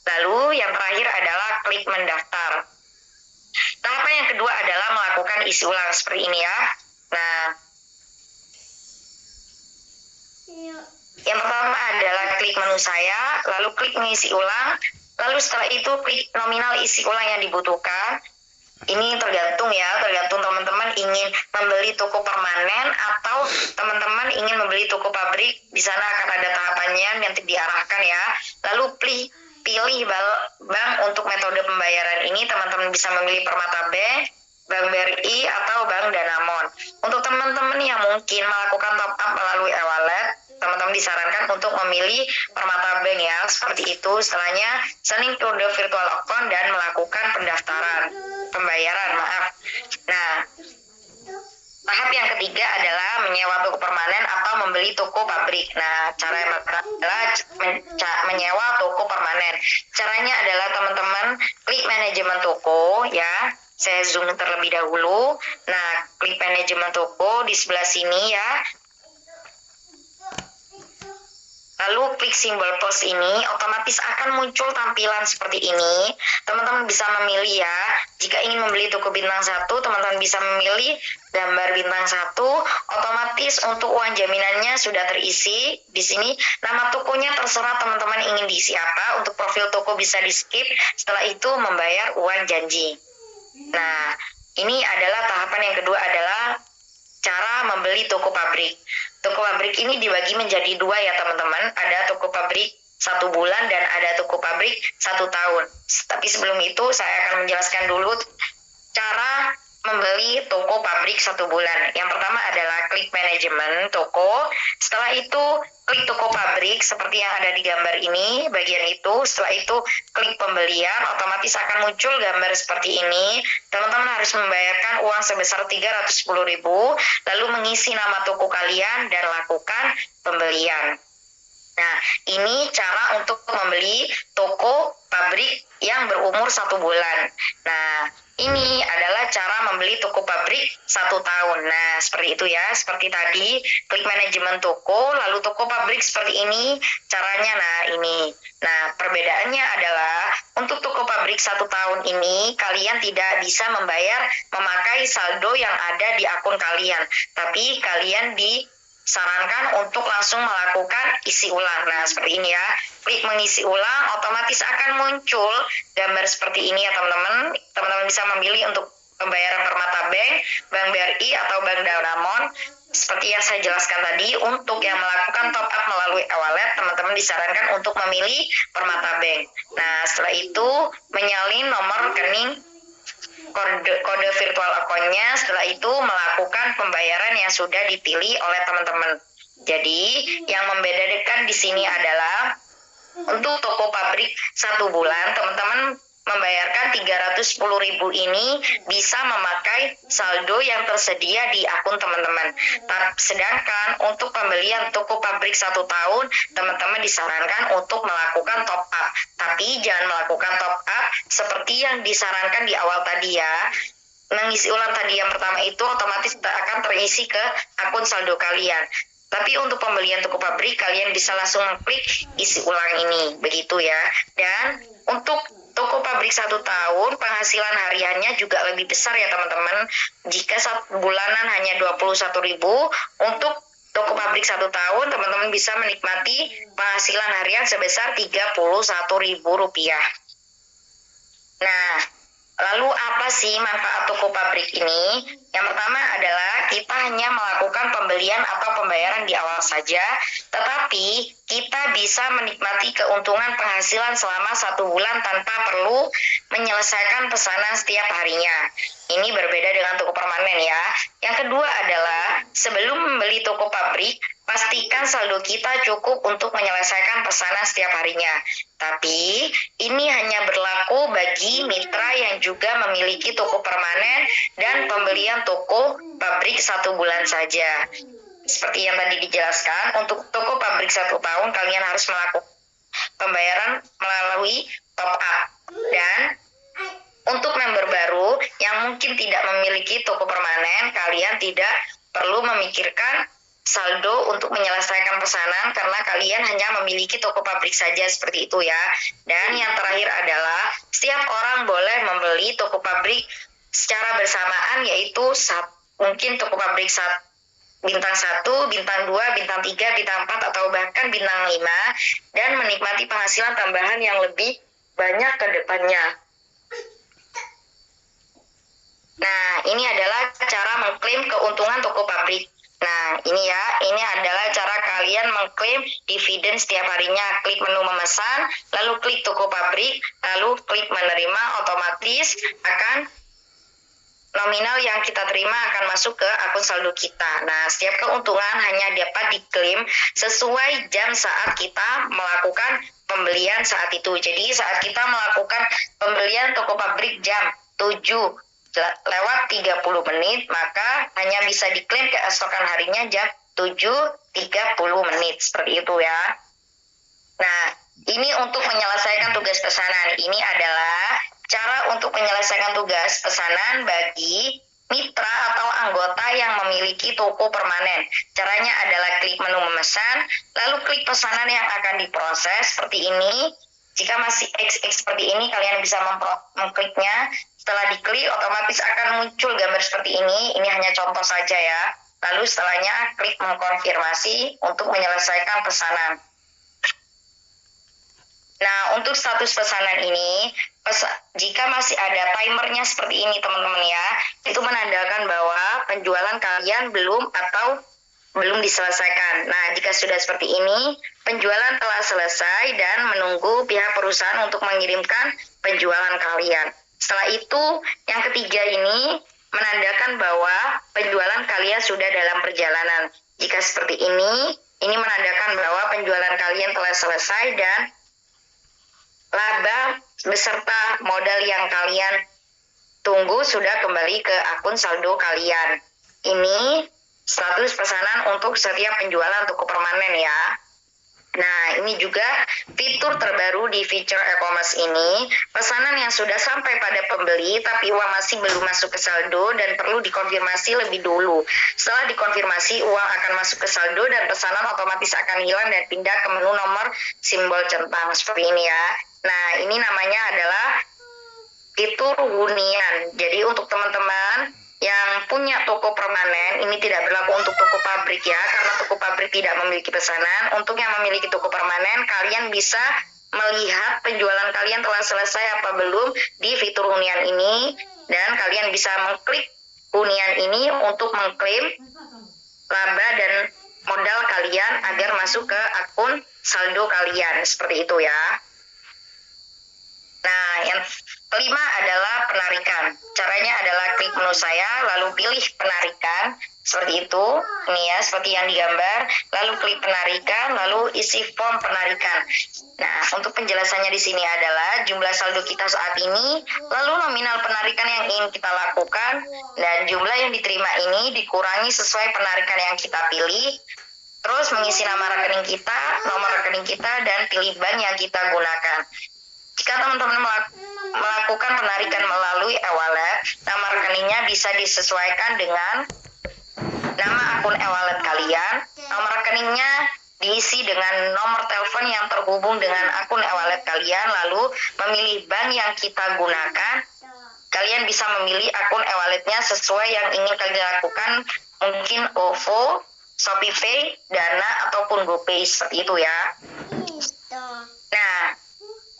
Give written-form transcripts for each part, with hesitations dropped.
Lalu yang terakhir adalah klik mendaftar. Tahapan yang kedua adalah melakukan isi ulang seperti ini ya. Nah, yang pertama adalah klik menu saya, lalu klik mengisi ulang, lalu setelah itu klik nominal isi ulang yang dibutuhkan. Ini tergantung teman-teman ingin membeli toko permanen atau teman-teman ingin membeli toko pabrik. Di sana akan ada tahapannya yang diarahkan ya. Lalu pilih bank untuk metode pembayaran ini. Teman-teman bisa memilih Permata Bank, Bank BRI atau Bank Danamon. Untuk teman-teman yang mungkin melakukan top up melalui e-wallet, teman-teman disarankan untuk memilih Permata Bank ya, seperti itu. Setelahnya signing kode virtual account dan melakukan pembayaran. Nah, tahap yang ketiga adalah menyewa toko permanen atau membeli toko pabrik. Nah, cara yang adalah menyewa toko permanen. Caranya adalah teman-teman klik manajemen toko ya. Saya zoom terlebih dahulu. Nah, klik manajemen toko di sebelah sini ya. Lalu klik simbol plus ini, otomatis akan muncul tampilan seperti ini. Teman-teman bisa memilih ya. Jika ingin membeli toko bintang 1, teman-teman bisa memilih gambar bintang 1. Otomatis untuk uang jaminannya sudah terisi. Di sini nama tokonya terserah teman-teman ingin diisi apa. Untuk profil toko bisa di skip. Setelah itu membayar uang janji. Nah, ini adalah tahapan yang kedua adalah cara membeli toko pabrik. Toko pabrik ini dibagi menjadi dua ya teman-teman. Ada toko pabrik 1 bulan dan ada toko pabrik 1 tahun. Tapi sebelum itu saya akan menjelaskan dulu cara membeli toko pabrik 1 bulan. Yang pertama adalah klik manajemen toko. Setelah itu klik toko pabrik seperti yang ada di gambar ini, bagian itu. Setelah itu klik pembelian, otomatis akan muncul gambar seperti ini. Teman-teman harus membayarkan uang sebesar 310.000, lalu mengisi nama toko kalian dan lakukan pembelian. Nah, ini cara untuk membeli toko pabrik yang berumur 1 bulan. Nah, ini adalah cara membeli toko pabrik 1 tahun. Nah, seperti itu ya. Seperti tadi, klik manajemen toko, lalu toko pabrik seperti ini caranya. Nah, ini. Nah, perbedaannya adalah untuk toko pabrik 1 tahun ini, kalian tidak bisa memakai saldo yang ada di akun kalian. Tapi kalian disarankan untuk langsung melakukan isi ulang. Nah, seperti ini ya. Klik mengisi ulang, otomatis akan muncul gambar seperti ini ya teman-teman. Teman-teman bisa memilih untuk pembayaran Permata Bank, Bank BRI atau Bank Danamon. Seperti yang saya jelaskan tadi, untuk yang melakukan top up melalui e-wallet, teman-teman disarankan untuk memilih Permata Bank. Nah, setelah itu menyalin nomor rekening kode virtual account-nya. Setelah itu melakukan pembayaran yang sudah dipilih oleh teman-teman. Jadi, yang membedakan di sini adalah untuk toko pabrik 1 bulan, teman-teman membayarkan 310.000 ini bisa memakai saldo yang tersedia di akun teman-teman. Sedangkan untuk pembelian toko pabrik 1 tahun, teman-teman disarankan untuk melakukan top up. Tapi jangan melakukan top up seperti yang disarankan di awal tadi ya. Mengisi ulang tadi yang pertama itu otomatis akan terisi ke akun saldo kalian. Tapi untuk pembelian toko pabrik, kalian bisa langsung klik isi ulang ini, begitu ya. Dan untuk toko pabrik 1 tahun, penghasilan hariannya juga lebih besar ya teman-teman. Jika 1 bulanan hanya 21.000, untuk toko pabrik 1 tahun, teman-teman bisa menikmati penghasilan harian sebesar Rp31.000. Nah, lalu apa sih manfaat toko pabrik ini? Yang pertama adalah kita hanya melakukan pembelian atau pembayaran di awal saja, tetapi kita bisa menikmati keuntungan penghasilan selama 1 bulan tanpa perlu menyelesaikan pesanan setiap harinya. Ini berbeda dengan toko permanen ya. Yang kedua adalah sebelum membeli toko pabrik, pastikan saldo kita cukup untuk menyelesaikan pesanan setiap harinya. Tapi ini hanya berlaku bagi mitra yang juga memiliki toko permanen dan pembelian toko pabrik 1 bulan saja. Seperti yang tadi dijelaskan, untuk toko pabrik 1 tahun kalian harus melakukan pembayaran melalui top up. Dan untuk member baru yang mungkin tidak memiliki toko permanen, kalian tidak perlu memikirkan saldo untuk menyelesaikan pesanan karena kalian hanya memiliki toko pabrik saja, seperti itu ya. Dan yang terakhir adalah setiap orang boleh membeli toko pabrik secara bersamaan, yaitu mungkin toko pabrik bintang 1, bintang 2, bintang 3, bintang 4, atau bahkan bintang 5, dan menikmati penghasilan tambahan yang lebih banyak ke depannya. Nah, ini adalah cara mengklaim keuntungan toko pabrik. Nah, ini adalah cara kalian mengklaim dividen setiap harinya. Klik menu memesan, lalu klik toko pabrik, lalu klik menerima, otomatis akan nominal yang kita terima akan masuk ke akun saldo kita. Nah, setiap keuntungan hanya dapat diklaim sesuai jam saat kita melakukan pembelian saat itu. Jadi, saat kita melakukan pembelian toko pabrik jam 7:30, maka hanya bisa diklaim keesokan harinya jam 7:30, seperti itu ya. Nah, ini untuk menyelesaikan tugas pesanan. Ini adalah cara untuk menyelesaikan tugas pesanan bagi mitra atau anggota yang memiliki toko permanen. Caranya adalah klik menu memesan, lalu klik pesanan yang akan diproses seperti ini. Jika masih XX seperti ini, kalian bisa mengkliknya. Setelah diklik, otomatis akan muncul gambar seperti ini. Ini hanya contoh saja ya. Lalu setelahnya klik mengkonfirmasi untuk menyelesaikan pesanan. Nah, untuk status pesanan ini, jika masih ada timernya seperti ini teman-teman ya, itu menandakan bahwa penjualan kalian belum diselesaikan. Nah, jika sudah seperti ini, penjualan telah selesai dan menunggu pihak perusahaan untuk mengirimkan penjualan kalian. Setelah itu, yang ketiga ini menandakan bahwa penjualan kalian sudah dalam perjalanan. Jika seperti ini menandakan bahwa penjualan kalian telah selesai dan laba beserta modal yang kalian tunggu sudah kembali ke akun saldo kalian. Ini status pesanan untuk setiap penjualan toko permanen ya. Nah, ini juga fitur terbaru di feature e-commerce ini, pesanan yang sudah sampai pada pembeli tapi uang masih belum masuk ke saldo dan perlu dikonfirmasi lebih dulu. Setelah dikonfirmasi, uang akan masuk ke saldo dan pesanan otomatis akan hilang dan pindah ke menu nomor simbol centang seperti ini ya. Nah, ini namanya adalah fitur hunian. Jadi untuk teman-teman yang punya toko permanen, ini tidak berlaku untuk toko pabrik ya, karena toko pabrik tidak memiliki pesanan. Untuk yang memiliki toko permanen, kalian bisa melihat penjualan kalian telah selesai apa belum di fitur hunian ini, dan kalian bisa mengklik hunian ini untuk mengklaim laba dan modal kalian agar masuk ke akun saldo kalian, seperti itu ya. Nah, yang kelima adalah penarikan. Caranya adalah klik menu saya, lalu pilih penarikan, seperti itu. Ini ya, seperti yang digambar. Lalu klik penarikan, lalu isi form penarikan. Nah, untuk penjelasannya di sini adalah jumlah saldo kita saat ini, lalu nominal penarikan yang ingin kita lakukan, dan jumlah yang diterima ini dikurangi sesuai penarikan yang kita pilih. Terus mengisi nama rekening kita, nomor rekening kita, dan pilih bank yang kita gunakan. Jika teman-teman melakukan penarikan melalui e-wallet, nama rekeningnya bisa disesuaikan dengan nama akun e-wallet kalian. Nomor rekeningnya diisi dengan nomor telepon yang terhubung dengan akun e-wallet kalian, lalu memilih bank yang kita gunakan. Kalian bisa memilih akun e-walletnya sesuai yang ingin kalian lakukan, mungkin OVO, ShopeePay, Dana, ataupun GoPay, seperti itu ya. Nah,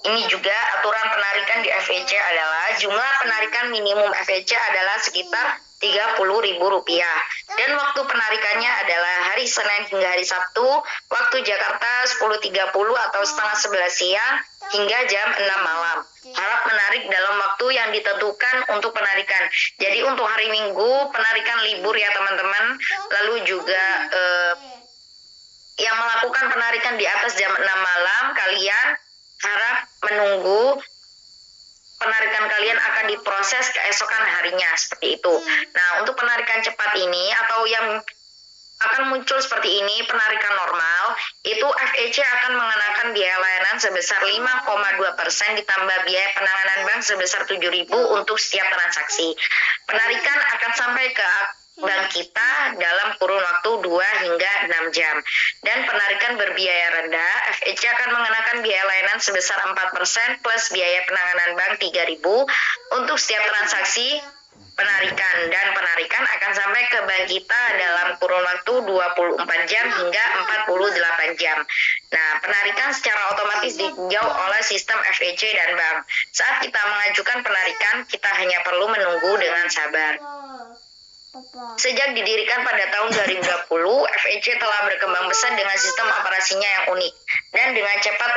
ini juga aturan penarikan di FEC adalah jumlah penarikan minimum FEC adalah sekitar Rp30.000 dan waktu penarikannya adalah hari Senin hingga hari Sabtu, waktu Jakarta 10.30 atau setengah 11 siang hingga jam 6 malam. Harap menarik dalam waktu yang ditentukan untuk penarikan. Jadi untuk hari Minggu penarikan libur ya teman-teman. Lalu juga yang melakukan penarikan di atas jam 6 malam, kalian harap menunggu penarikan kalian akan diproses keesokan harinya, seperti itu. Nah, untuk penarikan cepat ini atau yang akan muncul seperti ini, penarikan normal, itu FEC akan mengenakan biaya layanan sebesar 5,2% ditambah biaya penanganan bank sebesar 7.000 untuk setiap transaksi. Penarikan akan sampai ke bank kita dalam kurun waktu 2 hingga 6 jam. Dan penarikan berbiaya rendah, FEC akan mengenakan biaya layanan sebesar 4% plus biaya penanganan bank 3.000 untuk setiap transaksi penarikan, dan penarikan akan sampai ke bank kita dalam kurun waktu 24 jam hingga 48 jam. Nah, penarikan secara otomatis ditinjau oleh sistem FEC dan bank. Saat kita mengajukan penarikan, kita hanya perlu menunggu dengan sabar. Sejak didirikan pada tahun 2020, FEC telah berkembang pesat dengan sistem operasinya yang unik dan dengan cepat